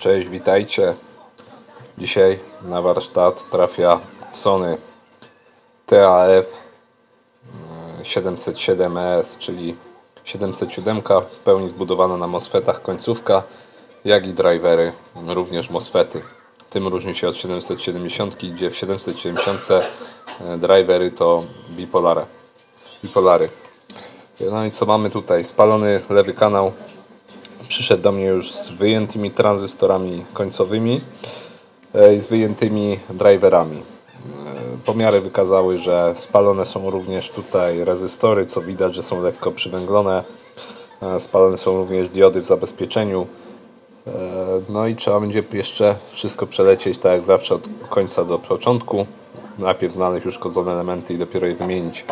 Cześć, witajcie. Dzisiaj na warsztat trafia Sony TAF 707ES, czyli 707 w pełni zbudowana na MOSFETach końcówka, jak i drivery, również MOSFETy. Tym różni się od 770, gdzie w 770 drivery to bipolary. No i co mamy tutaj? Spalony lewy kanał przyszedł do mnie już z wyjętymi tranzystorami końcowymi i z wyjętymi driverami. Pomiary wykazały, że spalone są również tutaj rezystory, co widać, że są lekko przywęglone. Spalone są również diody w zabezpieczeniu. No i trzeba będzie jeszcze wszystko przelecieć tak jak zawsze od końca do początku. Najpierw znaleźć uszkodzone elementy i dopiero je wymienić.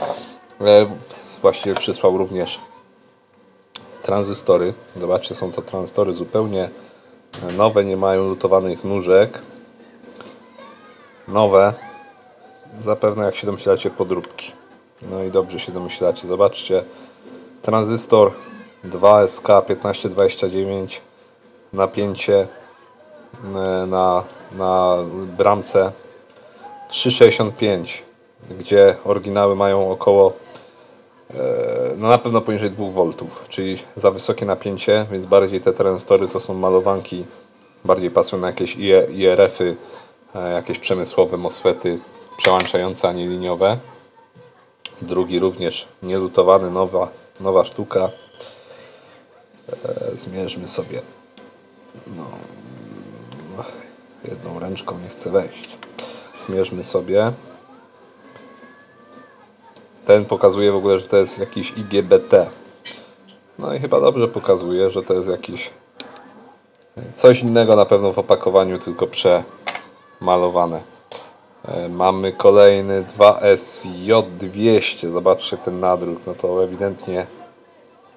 Właściwie przysłał również tranzystory. Zobaczcie, są to tranzystory zupełnie nowe, nie mają lutowanych nóżek. Nowe. Zapewne jak się domyślacie, podróbki. No i dobrze się domyślacie. Zobaczcie. Tranzystor 2SK1529. Napięcie na bramce 3,65, gdzie oryginały mają około no na pewno poniżej 2 V, czyli za wysokie napięcie, więc bardziej te tranzystory to są malowanki, bardziej pasują na jakieś IRF-y, jakieś przemysłowe MOSFETy przełączające, a nie liniowe. Drugi również nielutowany, nowa sztuka. Zmierzmy sobie. No, jedną ręczką nie chcę wejść. Zmierzmy sobie. Ten pokazuje w ogóle, że to jest jakiś IGBT. No i chyba dobrze pokazuje, że to jest jakiś coś innego na pewno w opakowaniu, tylko przemalowane. Mamy kolejny 2SJ200. Zobaczcie ten nadruk. No to ewidentnie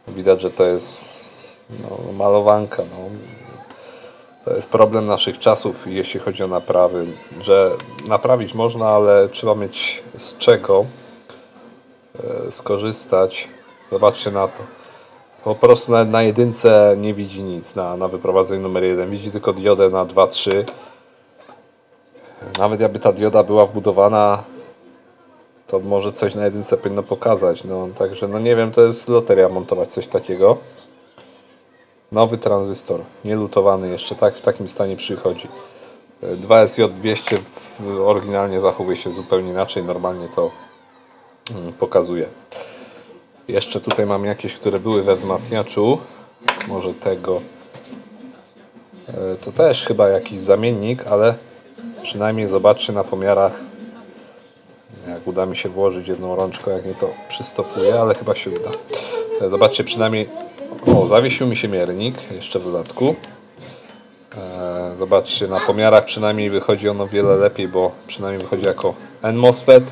widać, że to jest malowanka. To jest problem naszych czasów, jeśli chodzi o naprawy, że naprawić można, ale trzeba mieć z czego skorzystać. Zobaczcie na to. Po prostu na jedynce nie widzi nic, na wyprowadzeniu numer 1. Widzi tylko diodę na 2-3. Nawet jakby ta dioda była wbudowana, to może coś na jedynce powinno pokazać. Także nie wiem, to jest loteria montować coś takiego. Nowy tranzystor, nielutowany jeszcze, w takim stanie przychodzi. 2SJ200 oryginalnie zachowuje się zupełnie inaczej, normalnie to pokazuje. Jeszcze tutaj mam jakieś, które były we wzmacniaczu. Może tego. To też chyba jakiś zamiennik, ale przynajmniej zobaczcie na pomiarach. Jak uda mi się włożyć jedną rączką, jak nie to przystopuje, ale chyba się uda. Zobaczcie przynajmniej. Zawiesił mi się miernik jeszcze w dodatku. Zobaczcie, na pomiarach przynajmniej wychodzi ono wiele lepiej, bo przynajmniej wychodzi jako N-MOSFET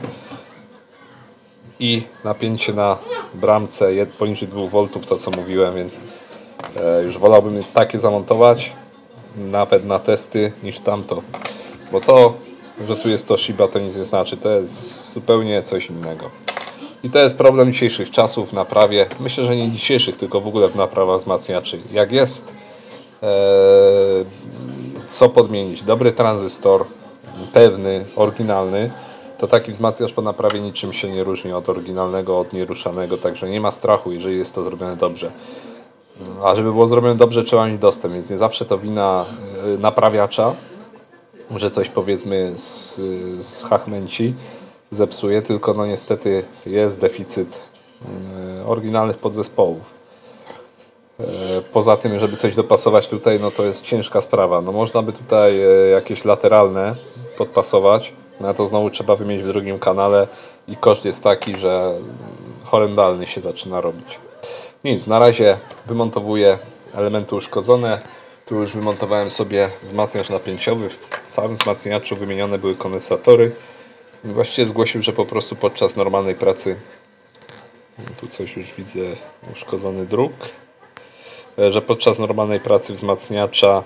i napięcie na bramce poniżej 2 V, to co mówiłem, więc już wolałbym takie zamontować nawet na testy niż tamto, bo to, że tu jest Toshiba, to nic nie znaczy, to jest zupełnie coś innego. I to jest problem dzisiejszych czasów w naprawie. Myślę, że nie dzisiejszych, tylko w ogóle w naprawach wzmacniaczy. Jak jest co podmienić, dobry tranzystor, pewny, oryginalny, to taki wzmacniacz po naprawie niczym się nie różni od oryginalnego, od nieruszanego, także nie ma strachu, jeżeli jest to zrobione dobrze. A żeby było zrobione dobrze, trzeba mieć dostęp, więc nie zawsze to wina naprawiacza, że coś powiedzmy z hachmęci zepsuje, tylko niestety jest deficyt oryginalnych podzespołów. Poza tym, żeby coś dopasować tutaj, to jest ciężka sprawa. Można by tutaj jakieś lateralne podpasować, no to znowu trzeba wymienić w drugim kanale i koszt jest taki, że horrendalny się zaczyna robić. Nic, na razie wymontowuję elementy uszkodzone. Tu już wymontowałem sobie wzmacniacz napięciowy. W całym wzmacniaczu wymienione były kondensatory. Właściwie zgłosił, że po prostu podczas normalnej pracy, tu coś już widzę, uszkodzony druk, że podczas normalnej pracy wzmacniacza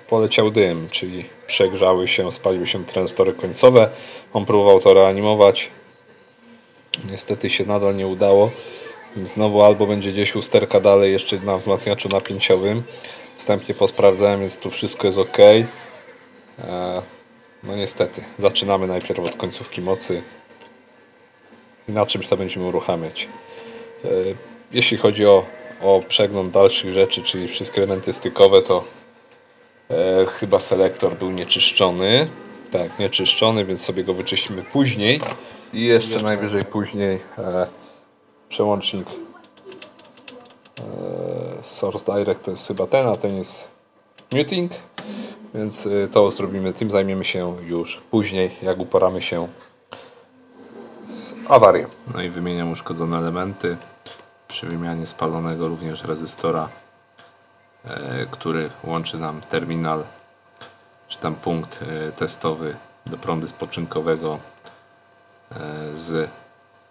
poleciał dym, czyli przegrzały się, spaliły się tranzystory końcowe. On próbował to reanimować. Niestety się nadal nie udało. Znowu albo będzie gdzieś usterka dalej jeszcze na wzmacniaczu napięciowym. wstępnie posprawdzałem, więc tu wszystko jest ok. No niestety, zaczynamy najpierw od końcówki mocy i na czymś to będziemy uruchamiać. Jeśli chodzi o przegląd dalszych rzeczy, czyli wszystkie elementy stykowe, to chyba selektor był nieczyszczony. Tak, nieczyszczony, więc sobie go wyczyścimy później. I jeszcze najwyżej później przełącznik Source Direct to jest chyba ten, a ten jest muting. Więc to zrobimy, tym zajmiemy się już później, jak uporamy się z awarią. No i wymieniam uszkodzone elementy. Przy wymianie spalonego również rezystora, który łączy nam terminal, czy tam punkt testowy do prądu spoczynkowego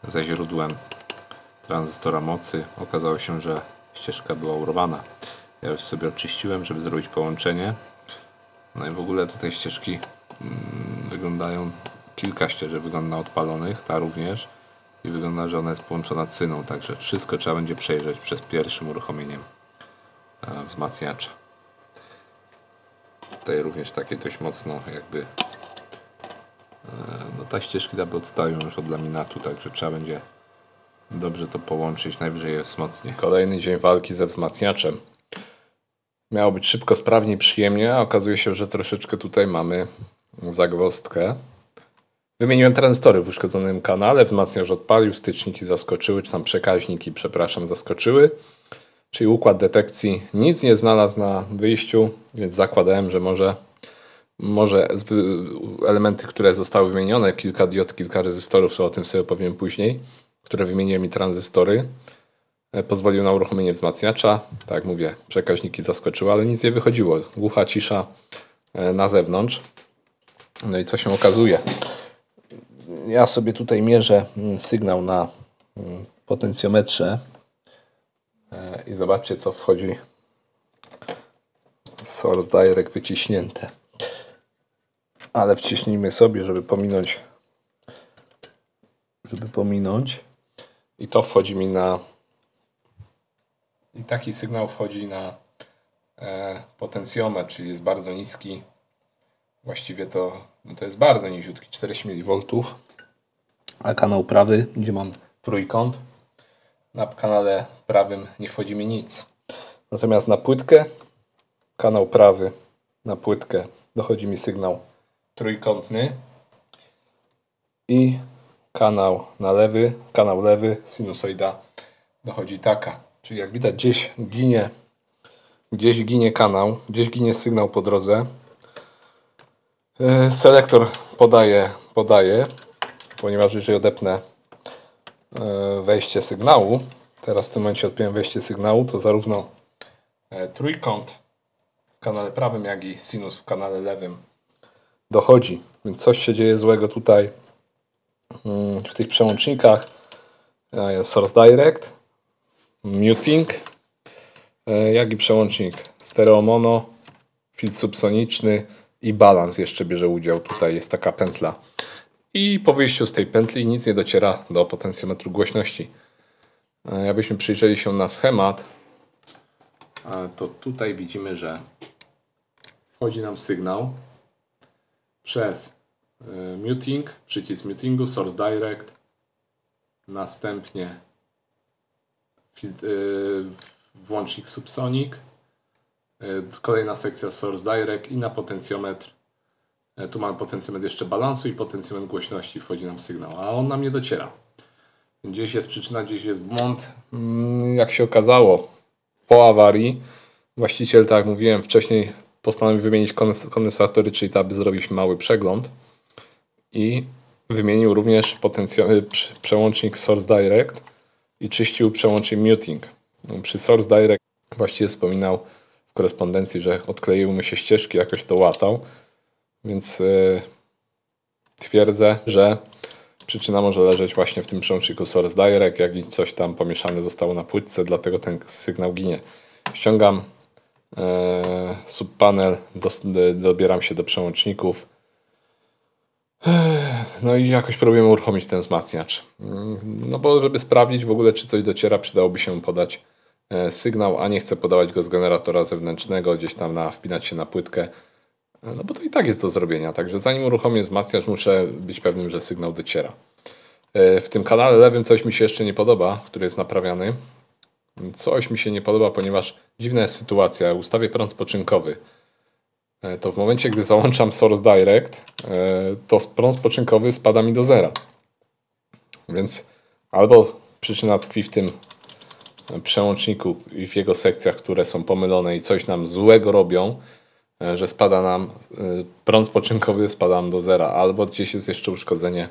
ze źródłem tranzystora mocy. Okazało się, że ścieżka była urwana. Ja już sobie oczyściłem, żeby zrobić połączenie. No i w ogóle tutaj ścieżki wyglądają, kilka ścieżek wygląda na odpalonych, ta również. I wygląda, że ona jest połączona cyną, także wszystko trzeba będzie przejrzeć przed pierwszym uruchomieniem wzmacniacza. Tutaj również takie dość mocno jakby no ta ścieżki jakby odstają już od laminatu, także trzeba będzie dobrze to połączyć, najwyżej je wzmocnię. Kolejny dzień walki ze wzmacniaczem. Miało być szybko, sprawnie i przyjemnie, a okazuje się, że troszeczkę tutaj mamy zagwozdkę. Wymieniłem tranzystory w uszkodzonym kanale, wzmacniacz odpalił, styczniki zaskoczyły, czy tam przekaźniki, przepraszam, zaskoczyły. Czyli układ detekcji nic nie znalazł na wyjściu, więc zakładałem, że może elementy, które zostały wymienione, kilka diod, kilka rezystorów, co o tym sobie opowiem później, które wymieniłem mi tranzystory, pozwolił na uruchomienie wzmacniacza. Tak jak mówię, przekaźniki zaskoczyły, ale nic nie wychodziło. Głucha cisza na zewnątrz. No i co się okazuje? Ja sobie tutaj mierzę sygnał na potencjometrze i zobaczcie, co wchodzi. Source Direct wyciśnięte. Ale wciśnijmy sobie, żeby pominąć. I to wchodzi mi na... I taki sygnał wchodzi na potencjometr, czyli jest bardzo niski. Właściwie to jest bardzo niziutki, 40 mV. A kanał prawy, gdzie mam trójkąt, na kanale prawym nie wchodzi mi nic. Natomiast na płytkę, kanał prawy, na płytkę dochodzi mi sygnał trójkątny i kanał lewy, sinusoida dochodzi taka. Czyli jak widać gdzieś ginie kanał, gdzieś ginie sygnał po drodze. Selektor podaje, ponieważ jeżeli odepnę wejście sygnału, teraz w tym momencie odpiąłem wejście sygnału, to zarówno trójkąt w kanale prawym, jak i sinus w kanale lewym dochodzi. Więc coś się dzieje złego tutaj w tych przełącznikach. Jest Source Direct, muting, jak i przełącznik stereo mono, filtr subsoniczny i balans jeszcze bierze udział. Tutaj jest taka pętla. I po wyjściu z tej pętli nic nie dociera do potencjometru głośności. Jakbyśmy przyjrzeli się na schemat, to tutaj widzimy, że wchodzi nam sygnał przez muting, przycisk mutingu, Source Direct, następnie włącznik Subsonic, kolejna sekcja Source Direct i na potencjometr. Tu mamy potencjometr jeszcze balansu i potencjometr głośności, wchodzi nam sygnał, a on nam nie dociera. Gdzieś jest przyczyna, gdzieś jest błąd. Jak się okazało, po awarii właściciel, tak jak mówiłem wcześniej, postanowił wymienić kondensatory, czyli aby zrobić mały przegląd i wymienił również przełącznik Source Direct i czyścił przełącznik muting. Przy Source Direct właściwie wspominał w korespondencji, że odkleiły mu się ścieżki, jakoś to łatał, więc twierdzę, że przyczyna może leżeć właśnie w tym przełączniku Source Direct, jak i coś tam pomieszane zostało na płytce, dlatego ten sygnał ginie. Ściągam subpanel, dobieram się do przełączników. No i jakoś próbujemy uruchomić ten wzmacniacz. No bo żeby sprawdzić w ogóle, czy coś dociera, przydałoby się podać sygnał, a nie chcę podawać go z generatora zewnętrznego, gdzieś tam wpinać się na płytkę, no bo to i tak jest do zrobienia. Także zanim uruchomię wzmacniacz, muszę być pewnym, że sygnał dociera. W tym kanale lewym coś mi się jeszcze nie podoba, który jest naprawiany. Coś mi się nie podoba, ponieważ dziwna jest sytuacja. Ustawię prąd spoczynkowy. To w momencie, gdy załączam Source Direct, to prąd spoczynkowy spada mi do zera. Więc albo przyczyna tkwi w tym przełączniku i w jego sekcjach, które są pomylone i coś nam złego robią, że spada nam prąd spoczynkowy, spada nam do zera, albo gdzieś jest jeszcze uszkodzenie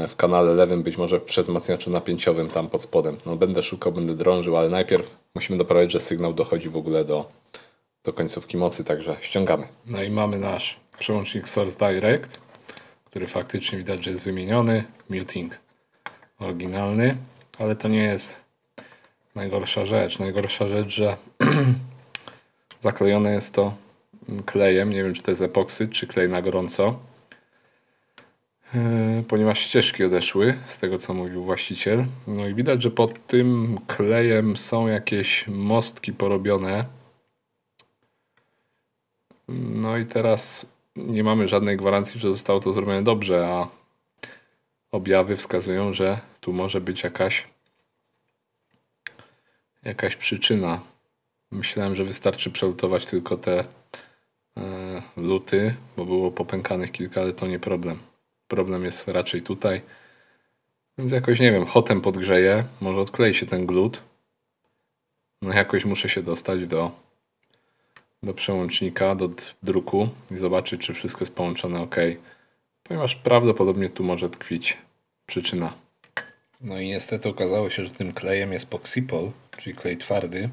w kanale lewym, być może przez wzmacniaczu napięciowym tam pod spodem. No, będę szukał, będę drążył, ale najpierw musimy doprowadzić, że sygnał dochodzi w ogóle do końcówki mocy, także ściągamy. No i mamy nasz przełącznik Source Direct, który faktycznie widać, że jest wymieniony. Muting oryginalny, ale to nie jest najgorsza rzecz. Najgorsza rzecz, że zaklejone jest to klejem. Nie wiem, czy to jest epoksyd, czy klej na gorąco. Ponieważ ścieżki odeszły, z tego co mówił właściciel. No i widać, że pod tym klejem są jakieś mostki porobione. No i teraz nie mamy żadnej gwarancji, że zostało to zrobione dobrze, a objawy wskazują, że tu może być jakaś przyczyna. Myślałem, że wystarczy przelutować tylko te luty, bo było popękanych kilka, ale to nie problem. Problem jest raczej tutaj. Więc jakoś, nie wiem, hotem podgrzeję. Może odklei się ten glut. No jakoś muszę się dostać do przełącznika, do druku i zobaczyć, czy wszystko jest połączone ok. Ponieważ prawdopodobnie tu może tkwić przyczyna. No i niestety okazało się, że tym klejem jest Poxipol, czyli klej twardy.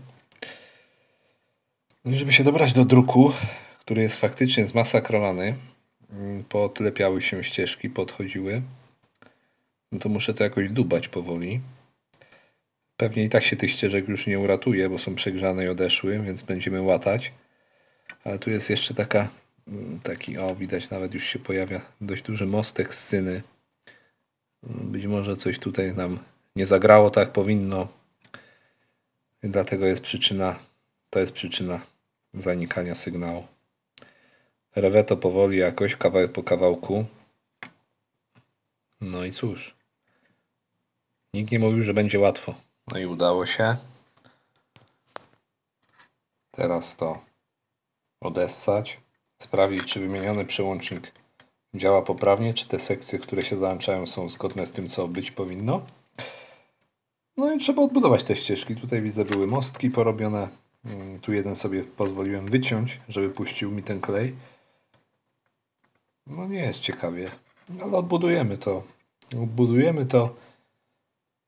No i żeby się dobrać do druku, który jest faktycznie zmasakrowany, podlepiały się ścieżki, podchodziły, no to muszę to jakoś dubać powoli. Pewnie i tak się tych ścieżek już nie uratuje, bo są przegrzane i odeszły, więc będziemy łatać. Ale tu jest jeszcze taki, widać, nawet już się pojawia dość duży mostek z cyny. Być może coś tutaj nam nie zagrało tak jak powinno. I dlatego to jest przyczyna zanikania sygnału. Rewę to powoli jakoś, kawałek po kawałku. No i cóż. Nikt nie mówił, że będzie łatwo. No i udało się. Teraz to odessać. Sprawdzić, czy wymieniony przełącznik działa poprawnie, czy te sekcje, które się załączają, są zgodne z tym, co być powinno. No i trzeba odbudować te ścieżki. Tutaj widzę, były mostki porobione. Tu jeden sobie pozwoliłem wyciąć, żeby puścił mi ten klej. No nie jest ciekawie, ale odbudujemy to.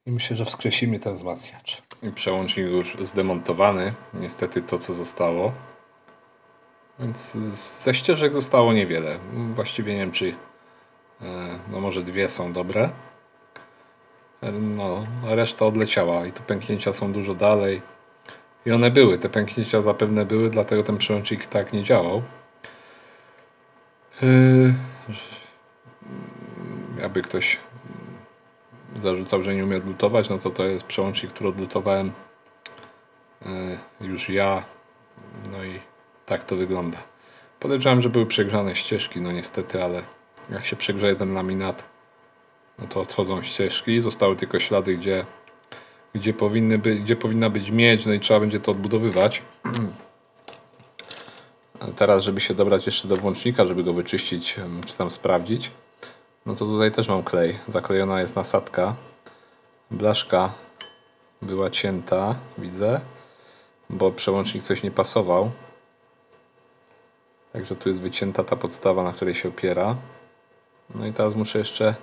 I myślę, że wskresimy ten wzmacniacz. I przełącznik już zdemontowany. Niestety to, co zostało. Więc ze ścieżek zostało niewiele. Właściwie nie wiem, czy no może dwie są dobre. No, reszta odleciała i te pęknięcia są dużo dalej. I one były, te pęknięcia zapewne były, dlatego ten przełącznik tak nie działał. Jakby ktoś zarzucał, że nie umie odlutować, no to jest przełącznik, który odlutowałem już ja. No i tak to wygląda. Podejrzewam, że były przegrzane ścieżki, no niestety, ale jak się przegrzeje ten laminat, no to odchodzą ścieżki. Zostały tylko ślady, gdzie powinna być miedź, no i trzeba będzie to odbudowywać. Teraz, żeby się dobrać jeszcze do włącznika, żeby go wyczyścić, czy tam sprawdzić, no to tutaj też mam klej. Zaklejona jest nasadka. Blaszka była cięta, widzę, bo przełącznik coś nie pasował. Także tu jest wycięta ta podstawa, na której się opiera. No i teraz muszę jeszcze,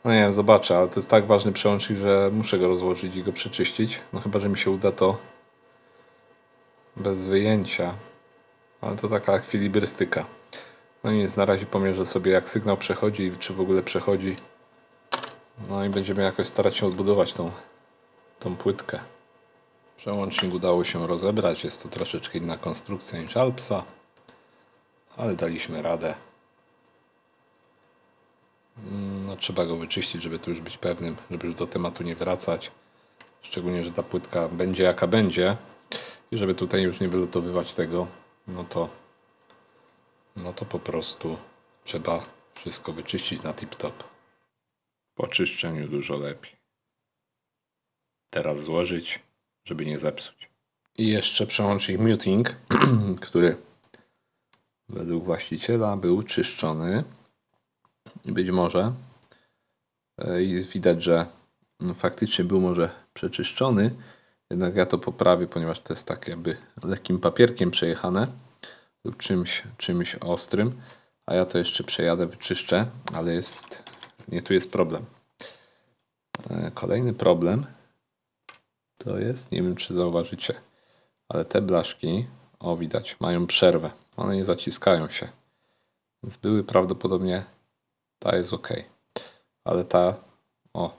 no nie wiem, zobaczę, ale to jest tak ważny przełącznik, że muszę go rozłożyć i go przeczyścić. No chyba, że mi się uda to bez wyjęcia. Ale to taka ekwilibrystyka. No nic, na razie pomierzę sobie, jak sygnał przechodzi, czy w ogóle przechodzi. No i będziemy jakoś starać się odbudować tą płytkę. Przełącznik udało się rozebrać. Jest to troszeczkę inna konstrukcja niż Alpsa, ale daliśmy radę. No, trzeba go wyczyścić, żeby tu już być pewnym, żeby już do tematu nie wracać. szczególnie, że ta płytka będzie jaka będzie i żeby tutaj już nie wylutowywać tego, no to po prostu trzeba wszystko wyczyścić na tip-top. Po czyszczeniu dużo lepiej. Teraz złożyć, żeby nie zepsuć. I jeszcze przełącznik muting, który według właściciela był czyszczony. Być może. I widać, że faktycznie był może przeczyszczony. Jednak ja to poprawię, ponieważ to jest tak jakby lekkim papierkiem przejechane lub czymś ostrym. A ja to jeszcze przejadę, wyczyszczę, ale tu jest problem. Kolejny problem to jest, nie wiem czy zauważycie, ale te blaszki, o widać, mają przerwę. One nie zaciskają się. Więc były prawdopodobnie, ta jest ok. Ale ta,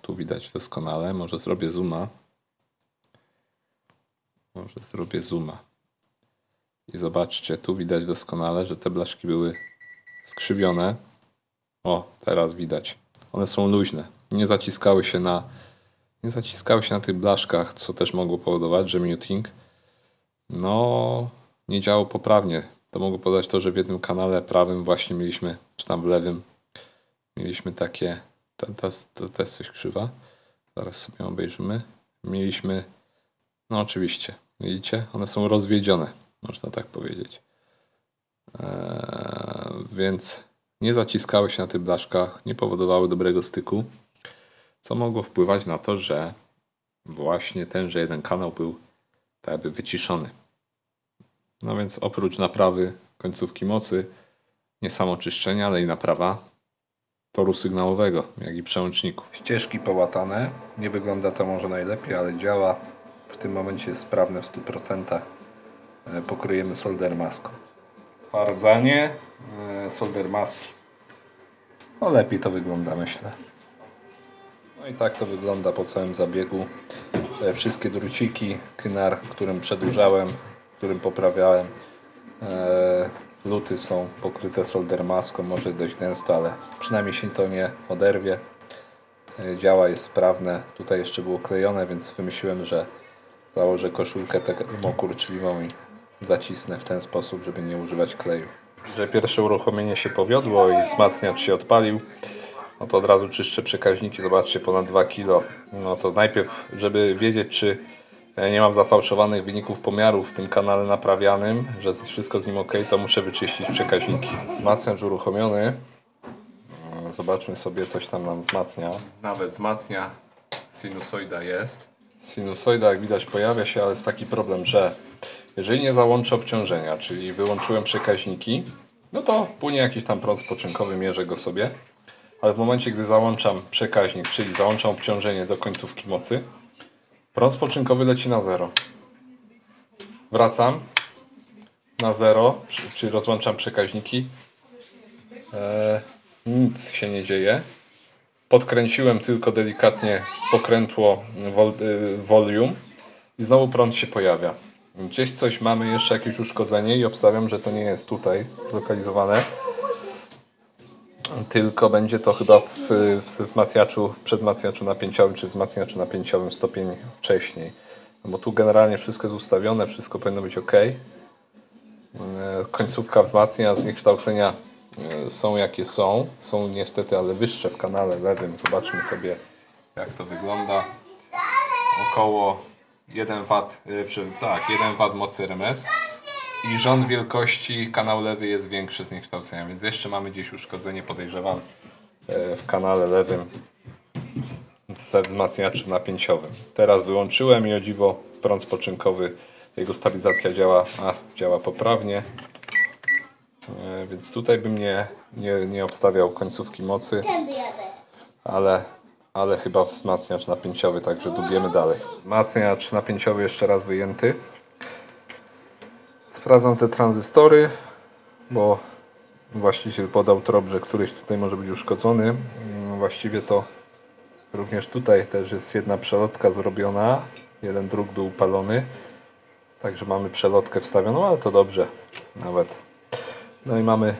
tu widać doskonale, może zrobię zooma. I zobaczcie, tu widać doskonale, że te blaszki były skrzywione. Teraz widać. One są luźne. Nie zaciskały się na tych blaszkach, co też mogło powodować, że muting nie działał poprawnie. To mogło powodować to, że w jednym kanale prawym właśnie mieliśmy, czy tam w lewym, mieliśmy takie, to jest coś krzywa. Zaraz sobie obejrzymy. Mieliśmy, oczywiście, widzicie? One są rozwiedzione, można tak powiedzieć. Więc nie zaciskały się na tych blaszkach, nie powodowały dobrego styku, co mogło wpływać na to, że właśnie tenże jeden kanał był tak jakby wyciszony. No więc oprócz naprawy końcówki mocy, nie samo czyszczenia, ale i naprawa toru sygnałowego, jak i przełączników. Ścieżki połatane, nie wygląda to może najlepiej, ale działa. W tym momencie jest sprawne w 100%. Pokryjemy solder maską. Fardzanie, solder maski. Lepiej to wygląda, myślę. No i tak to wygląda po całym zabiegu. Wszystkie druciki, kynar, którym przedłużałem, którym poprawiałem, luty są pokryte solder maską, może dość gęsto, ale przynajmniej się to nie oderwie. Działa, jest sprawne. Tutaj jeszcze było klejone, więc wymyśliłem, że założę koszulkę termokurczliwą i zacisnę w ten sposób, żeby nie używać kleju. Że pierwsze uruchomienie się powiodło i wzmacniacz się odpalił, to od razu czyszczę przekaźniki. Zobaczcie, ponad 2 kg. To najpierw, żeby wiedzieć, czy nie mam zafałszowanych wyników pomiarów w tym kanale naprawianym, że wszystko z nim ok, to muszę wyczyścić przekaźniki. Wzmacniacz uruchomiony. Zobaczmy sobie, coś tam nam wzmacnia. Nawet wzmacnia. Sinusoida jest. Sinusoida, jak widać, pojawia się, ale jest taki problem, że jeżeli nie załączę obciążenia, czyli wyłączyłem przekaźniki, to płynie jakiś tam prąd spoczynkowy, mierzę go sobie. Ale w momencie, gdy załączam przekaźnik, czyli załączam obciążenie do końcówki mocy, prąd spoczynkowy leci na 0. Wracam na 0, czyli rozłączam przekaźniki. Nic się nie dzieje. Podkręciłem tylko delikatnie pokrętło volume i znowu prąd się pojawia. Gdzieś coś mamy, jeszcze jakieś uszkodzenie i obstawiam, że to nie jest tutaj zlokalizowane, tylko będzie to chyba w wzmacniaczu, przedwzmacniaczu napięciowym czy wzmacniaczu napięciowym stopień wcześniej. Bo tu generalnie wszystko jest ustawione, wszystko powinno być ok. Końcówka wzmacnia, zniekształcenia są jakie są. Są niestety, ale wyższe w kanale lewym. Zobaczmy sobie, jak to wygląda. Około 1 W, 1 W mocy RMS. I rząd wielkości kanał lewy jest większy zniekształcenia, więc jeszcze mamy gdzieś uszkodzenie, podejrzewam, w kanale lewym ze wzmacniaczem napięciowym. Teraz wyłączyłem i o dziwo prąd spoczynkowy, jego stabilizacja działa poprawnie. Więc tutaj bym nie obstawiał końcówki mocy, ale chyba wzmacniacz napięciowy, także dubiemy dalej. Wzmacniacz napięciowy jeszcze raz wyjęty. Sprawdzam te tranzystory, bo właściciel podał trop, że któryś tutaj może być uszkodzony. Właściwie to również tutaj też jest jedna przelotka zrobiona. Jeden drut był upalony. Także mamy przelotkę wstawioną, ale to dobrze nawet. No i mamy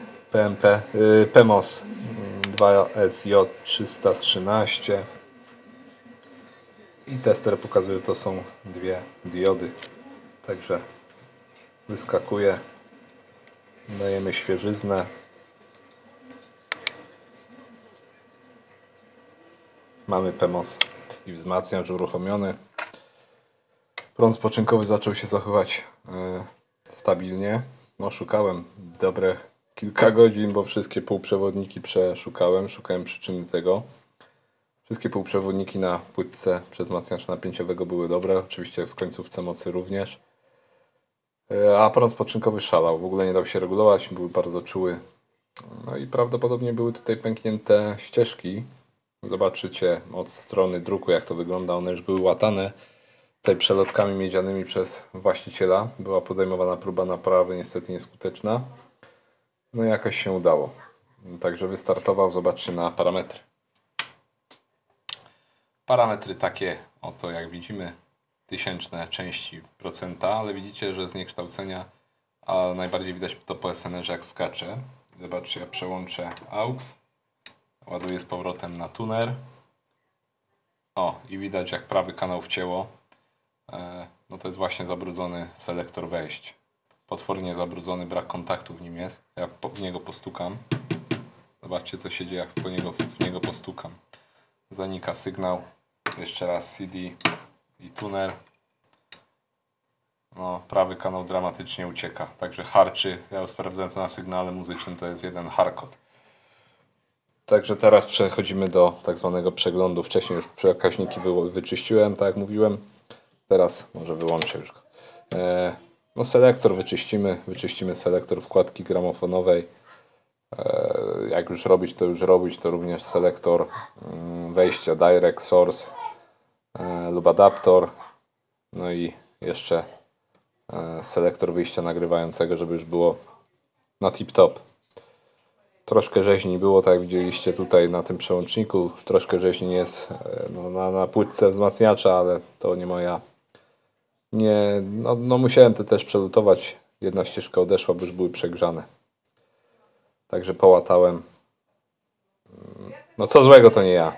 PMOS 2SJ313. I tester pokazuje, że to są dwie diody. Także wyskakuje. Dajemy świeżyznę. Mamy PEMOS i wzmacniacz uruchomiony. Prąd spoczynkowy zaczął się zachowywać stabilnie. No, szukałem dobre kilka godzin, bo wszystkie półprzewodniki przeszukałem. Szukałem przyczyny tego. Wszystkie półprzewodniki na płytce wzmacniacza napięciowego były dobre. Oczywiście w końcówce mocy również. A prąd spoczynkowy szalał. W ogóle nie dał się regulować. Był bardzo czuły. No i prawdopodobnie były tutaj pęknięte ścieżki. Zobaczycie od strony druku, jak to wygląda. One już były łatane tutaj przelotkami miedzianymi przez właściciela. Była podejmowana próba naprawy, niestety nieskuteczna. No i jakoś się udało. Także wystartował. Zobaczcie na parametry. Parametry takie oto, jak widzimy, tysięczne części procenta, ale widzicie, że zniekształcenia, a najbardziej widać to po SNR, jak skacze. Zobaczcie, ja przełączę AUX. Ładuję z powrotem na tuner. O, i widać, jak prawy kanał wcięło. No to jest właśnie zabrudzony selektor wejść. Potwornie zabrudzony, brak kontaktu w nim jest. Jak w niego postukam. Zobaczcie, co się dzieje, jak w niego postukam. Zanika sygnał. Jeszcze raz CD i tuner. No, prawy kanał dramatycznie ucieka. Także harczy. Ja już sprawdzałem to na sygnale muzycznym. To jest jeden harkot. Także teraz przechodzimy do tak zwanego przeglądu. Wcześniej już przekaźniki wyczyściłem, tak jak mówiłem. Teraz może wyłączę już go. No, selektor wyczyścimy selektor wkładki gramofonowej. Jak już robić, to już robić. To również selektor wejścia direct, source lub adaptor. No i jeszcze selektor wyjścia nagrywającego, żeby już było na tip-top. Troszkę rzeźni było, tak jak widzieliście tutaj na tym przełączniku. Troszkę rzeźni jest na płytce wzmacniacza, ale to nie moja. Nie, no musiałem to też przelutować. Jedna ścieżka odeszła, bo już były przegrzane. Także połatałem. No co złego, to nie ja.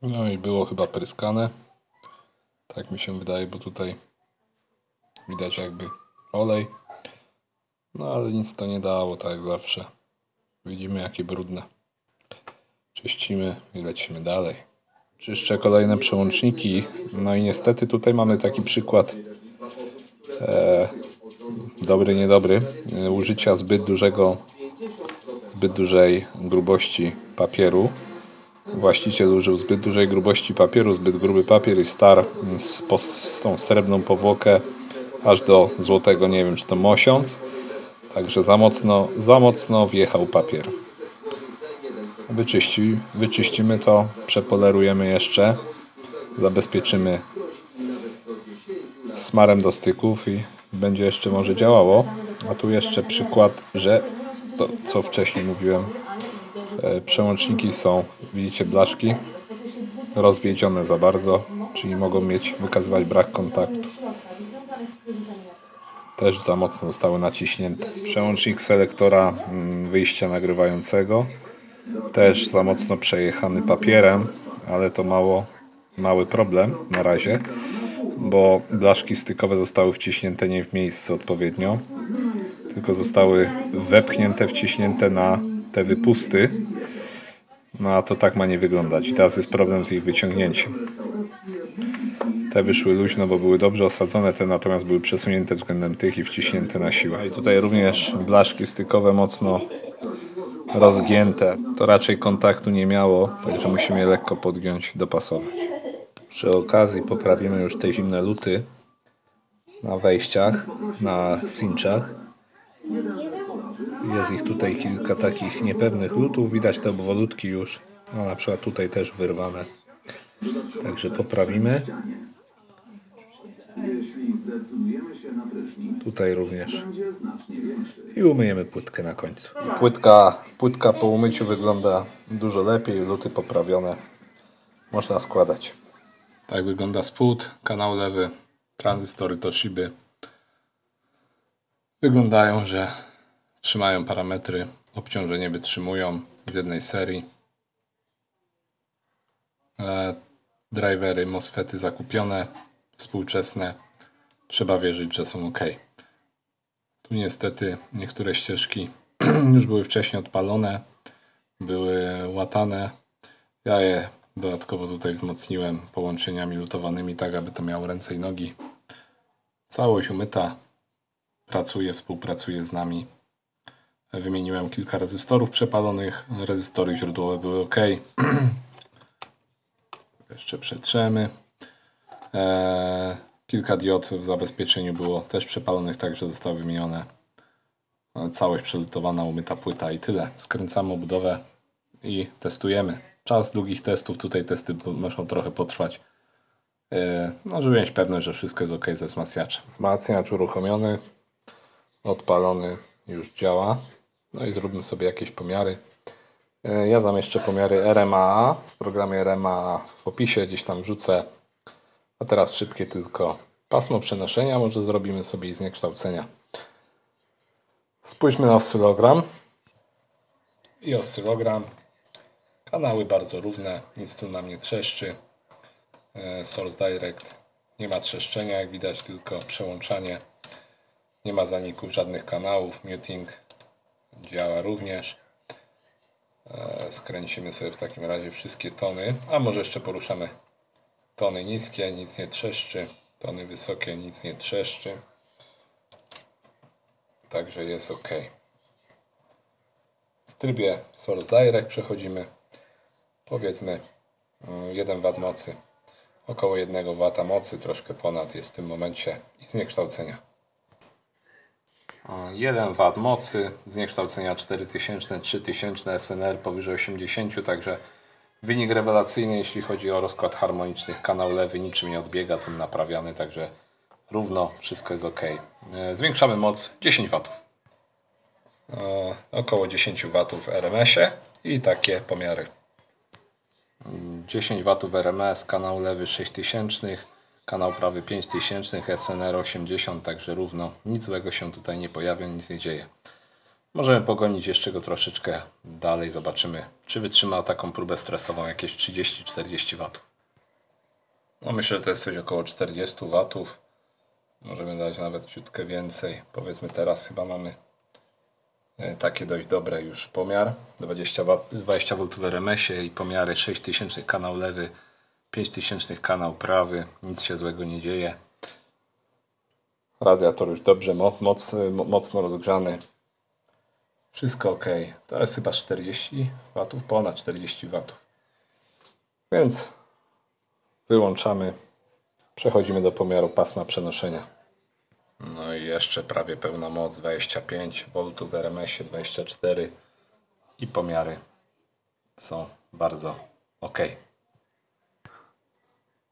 No i było chyba pryskane. Tak mi się wydaje, bo tutaj widać jakby olej. No ale nic to nie dało, tak jak zawsze. Widzimy, jakie brudne. Czyścimy i lecimy dalej. Czyszczę kolejne przełączniki. No i niestety tutaj mamy taki przykład dobry, niedobry. Użycia zbyt dużej grubości papieru. Właściciel użył zbyt dużej grubości papieru, zbyt gruby papier i starł z tą srebrną powłokę aż do złotego, nie wiem czy to mosiąc. Także za mocno wjechał papier. Wyczyścimy to, przepolerujemy jeszcze, zabezpieczymy smarem do styków i będzie jeszcze może działało. A tu jeszcze przykład, że to co wcześniej mówiłem, przełączniki są, widzicie, blaszki rozwiedzione za bardzo, czyli mogą wykazywać brak kontaktu. Też za mocno zostały naciśnięte. Przełącznik selektora wyjścia nagrywającego też za mocno przejechany papierem, ale to mały problem na razie, bo blaszki stykowe zostały wciśnięte nie w miejscu odpowiednio, tylko zostały wepchnięte, wciśnięte na te wypusty. No a to tak ma nie wyglądać i teraz jest problem z ich wyciągnięciem. Te wyszły luźno, bo były dobrze osadzone, te natomiast były przesunięte względem tych i wciśnięte na siłę. I tutaj również blaszki stykowe mocno rozgięte. To raczej kontaktu nie miało, także musimy je lekko podgiąć, dopasować. Przy okazji poprawimy już te zimne luty na wejściach, na cinchach. Jest ich tutaj kilka takich niepewnych lutów. Widać te obwolutki już. No, na przykład tutaj też wyrwane. Także poprawimy. Tutaj również. I umyjemy płytkę na końcu. Płytka po umyciu wygląda dużo lepiej. Luty poprawione. Można składać. Tak wygląda spód. Kanał lewy. Tranzystory Toshiby. Wyglądają, że trzymają parametry. Obciążenie wytrzymują z jednej serii. drivery, MOSFETy zakupione, współczesne. Trzeba wierzyć, że są ok. Tu niestety niektóre ścieżki już były wcześniej odpalone, były łatane. Ja je dodatkowo tutaj wzmocniłem połączeniami lutowanymi, tak aby to miało ręce i nogi. Całość umyta, współpracuje z nami. Wymieniłem kilka rezystorów przepalonych, rezystory źródłowe były ok. Jeszcze przetrzemy. Kilka diod w zabezpieczeniu było też przepalonych, także zostały wymienione. Całość przelutowana, umyta płyta i tyle. Skręcamy obudowę i testujemy. Czas długich testów, tutaj testy muszą trochę potrwać. No, żeby mieć pewność, że wszystko jest ok ze wzmacniaczem. Wzmacniacz uruchomiony, odpalony, już działa. No i zróbmy sobie jakieś pomiary. Ja zamieszczę pomiary RMA w programie RMA w opisie, gdzieś tam wrzucę. A teraz szybkie tylko pasmo przenoszenia, może zrobimy sobie i zniekształcenia. Spójrzmy na oscylogram. I oscylogram. Kanały bardzo równe, nic tu nam nie trzeszczy. Source Direct nie ma trzeszczenia, jak widać, tylko przełączanie. Nie ma zaników żadnych kanałów. Muting działa również. Skręcimy sobie w takim razie wszystkie tony, a może jeszcze poruszamy tony niskie, nic nie trzeszczy, tony wysokie, nic nie trzeszczy, także jest ok. W trybie Source Direct przechodzimy, powiedzmy 1 W mocy, około 1 W mocy, troszkę ponad jest w tym momencie i zniekształcenia. 1 W mocy, zniekształcenia 4000, 3000, SNR powyżej 80, także wynik rewelacyjny, jeśli chodzi o rozkład harmoniczny. Kanał lewy niczym nie odbiega, ten naprawiany, także równo, wszystko jest ok. Zwiększamy moc 10 W. Około 10 W w RMS-ie i takie pomiary. 10 W w RMS, kanał lewy 6000, kanał prawy 5000, SNR 80, także równo. Nic złego się tutaj nie pojawia, nic nie dzieje. Możemy pogonić jeszcze go troszeczkę dalej, zobaczymy, czy wytrzyma taką próbę stresową jakieś 30-40 W. No myślę, że to jest coś około 40 W. Możemy dać nawet ciutkę więcej. Powiedzmy teraz chyba mamy takie dość dobre już pomiar. 20 V w RMS-ie i pomiary 6000 kanał lewy, 5000 kanał prawy. Nic się złego nie dzieje. Radiator już dobrze, mocno rozgrzany. Wszystko ok. To jest chyba 40 W, ponad 40 W. Więc wyłączamy. Przechodzimy do pomiaru pasma przenoszenia. No i jeszcze prawie pełna moc, 25 V w RMS-ie, 24 i pomiary są bardzo ok.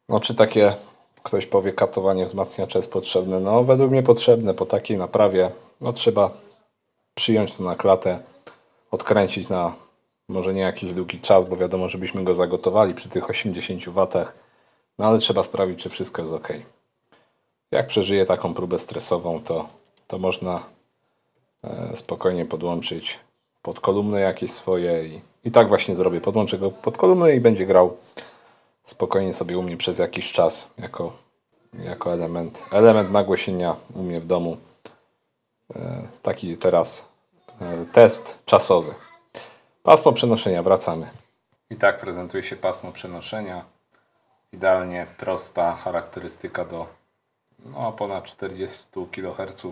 No czy takie, ktoś powie, katowanie wzmacniacza jest potrzebne? No według mnie potrzebne. Po takiej naprawie no trzeba przyjąć to na klatę, odkręcić na może nie jakiś długi czas, bo wiadomo, żebyśmy go zagotowali przy tych 80 W, no ale trzeba sprawdzić, czy wszystko jest ok. Jak przeżyje taką próbę stresową, to można spokojnie podłączyć pod kolumny jakieś swoje i tak właśnie zrobię. Podłączę go pod kolumny i będzie grał spokojnie sobie u mnie przez jakiś czas jako element nagłośnienia u mnie w domu. Taki teraz test czasowy. Pasmo przenoszenia, wracamy. I tak prezentuje się pasmo przenoszenia. Idealnie prosta charakterystyka do ponad 40 kHz.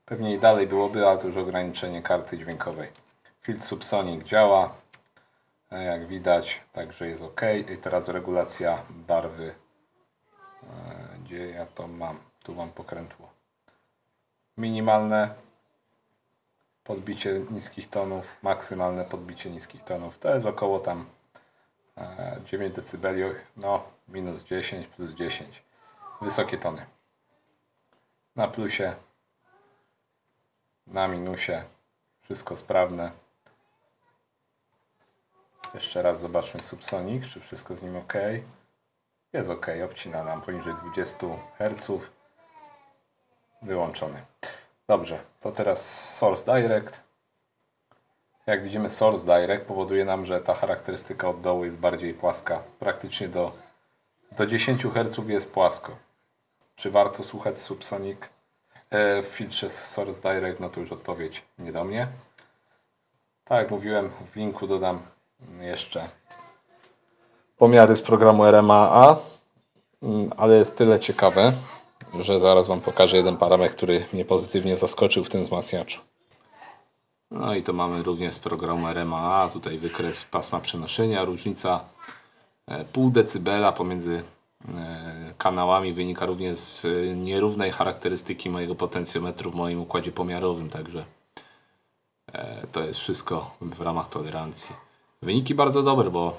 Pewnie i dalej byłoby, ale to już ograniczenie karty dźwiękowej. Field Subsonic działa, jak widać, także jest ok. I teraz regulacja barwy. Gdzie ja to mam? Tu mam pokrętło. Minimalne podbicie niskich tonów, maksymalne podbicie niskich tonów. To jest około tam 9 dB, no minus 10, plus 10. Wysokie tony. Na plusie, na minusie, wszystko sprawne. Jeszcze raz zobaczmy Subsonic, czy wszystko z nim ok. Jest ok, obcina nam poniżej 20 Hz. Wyłączony. Dobrze, to teraz Source Direct. Jak widzimy, Source Direct powoduje nam, że ta charakterystyka od dołu jest bardziej płaska, praktycznie do Do 10 Hz jest płasko. Czy warto słuchać Subsonic w filtrze Source Direct? No to już odpowiedź nie do mnie. Tak jak mówiłem, w linku dodam jeszcze pomiary z programu RMA, ale jest tyle ciekawe, że zaraz Wam pokażę jeden parametr, który mnie pozytywnie zaskoczył w tym wzmacniaczu. No i to mamy również z programu RMA, tutaj wykres pasma przenoszenia, różnica 0,5 dB pomiędzy kanałami wynika również z nierównej charakterystyki mojego potencjometru w moim układzie pomiarowym, także to jest wszystko w ramach tolerancji. Wyniki bardzo dobre, bo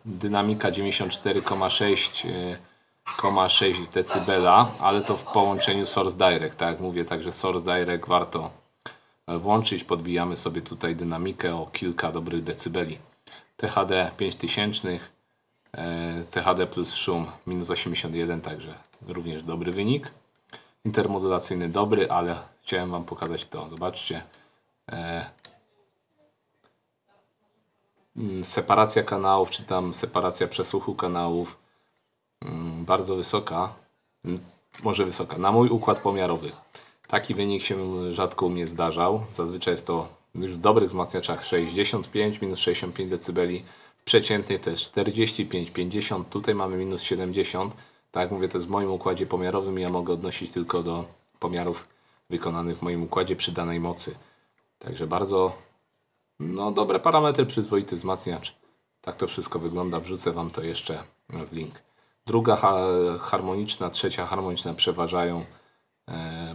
dynamika 94,6 dB, ale to w połączeniu Source Direct, tak jak mówię, także Source Direct warto włączyć, podbijamy sobie tutaj dynamikę o kilka dobrych decybeli. THD 5000, THD plus szum minus 81, także również dobry wynik. Intermodulacyjny dobry, ale chciałem Wam pokazać to, zobaczcie. Separacja kanałów, czy tam separacja przesłuchu kanałów bardzo wysoka, może wysoka, na mój układ pomiarowy. Taki wynik się rzadko u mnie zdarzał, zazwyczaj jest to już w dobrych wzmacniaczach 65, minus 65 dB, w przeciętnych też 45, 50, tutaj mamy minus 70. Tak jak mówię, to jest w moim układzie pomiarowym i ja mogę odnosić tylko do pomiarów wykonanych w moim układzie przy danej mocy. Także bardzo dobre parametry, przyzwoity wzmacniacz. Tak to wszystko wygląda, wrzucę Wam to jeszcze w link. Druga harmoniczna, trzecia harmoniczna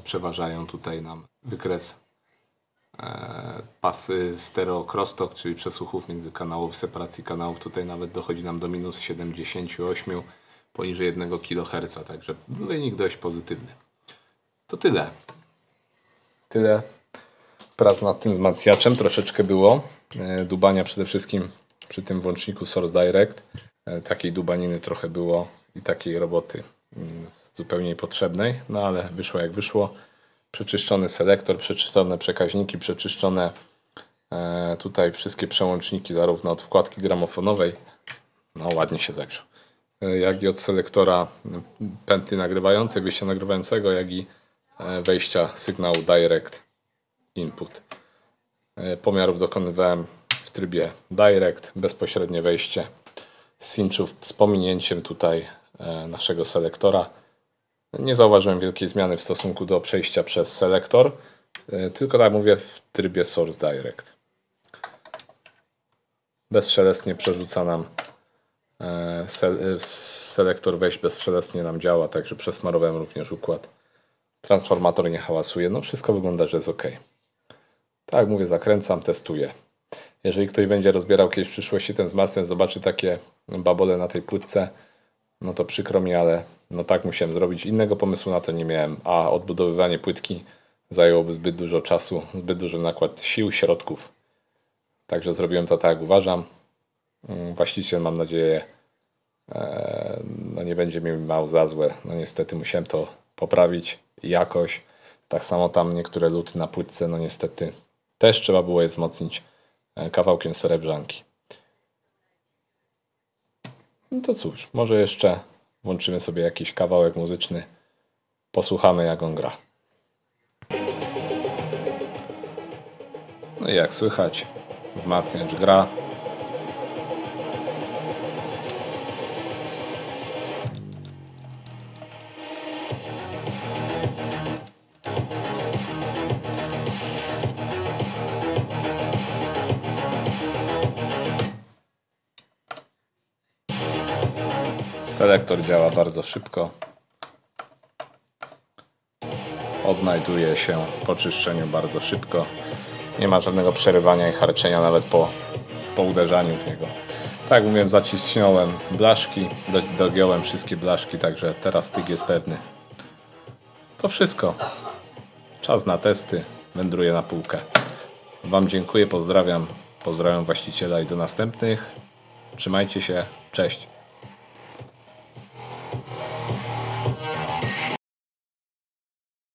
przeważają tutaj nam wykres pasy stereo crosstalk, czyli przesłuchów między kanałów, separacji kanałów. Tutaj nawet dochodzi nam do minus 78 poniżej 1 kHz, także wynik dość pozytywny. To tyle. Tyle prac nad tym wzmacniaczem, troszeczkę było dubania przede wszystkim przy tym włączniku Source Direct. Takiej dubaniny trochę było i takiej roboty zupełnie niepotrzebnej, no ale wyszło jak wyszło. Przeczyszczony selektor, przeczyszczone przekaźniki, przeczyszczone tutaj wszystkie przełączniki zarówno od wkładki gramofonowej, no ładnie się zagrzał, jak i od selektora pętli nagrywającej, wyjścia nagrywającego, jak i wejścia sygnału Direct Input. Pomiarów dokonywałem w trybie Direct, bezpośrednie wejście z cinchów z pominięciem tutaj naszego selektora. Nie zauważyłem wielkiej zmiany w stosunku do przejścia przez selektor, tylko tak mówię w trybie Source Direct. Bezszelestnie przerzuca nam selektor wejść, bezszelestnie nam działa, także przesmarowałem również układ. Transformator nie hałasuje, no wszystko wygląda, że jest ok. Tak jak mówię, zakręcam, testuję. Jeżeli ktoś będzie rozbierał kiedyś w przyszłości ten wzmacniacz, zobaczy takie babole na tej płytce, no to przykro mi, ale no tak musiałem zrobić. Innego pomysłu na to nie miałem, a odbudowywanie płytki zajęłoby zbyt dużo czasu, zbyt duży nakład sił, środków. Także zrobiłem to tak jak uważam. Właściciel, mam nadzieję, no nie będzie mi miał za złe. No niestety musiałem to poprawić jakoś. Tak samo tam niektóre luty na płytce, no niestety też trzeba było je wzmocnić kawałkiem srebrzanki. No to cóż, może jeszcze włączymy sobie jakiś kawałek muzyczny, posłuchamy jak on gra. No i jak słychać, wzmacniacz gra. Selektor działa bardzo szybko. Odnajduje się po czyszczeniu bardzo szybko. Nie ma żadnego przerywania i harczenia nawet po uderzaniu w niego. Tak jak mówiłem, zaciśniąłem blaszki, dogiąłem wszystkie blaszki, także teraz styk jest pewny. To wszystko. Czas na testy. Wędruję na półkę. Wam dziękuję, pozdrawiam. Pozdrawiam właściciela i do następnych. Trzymajcie się. Cześć.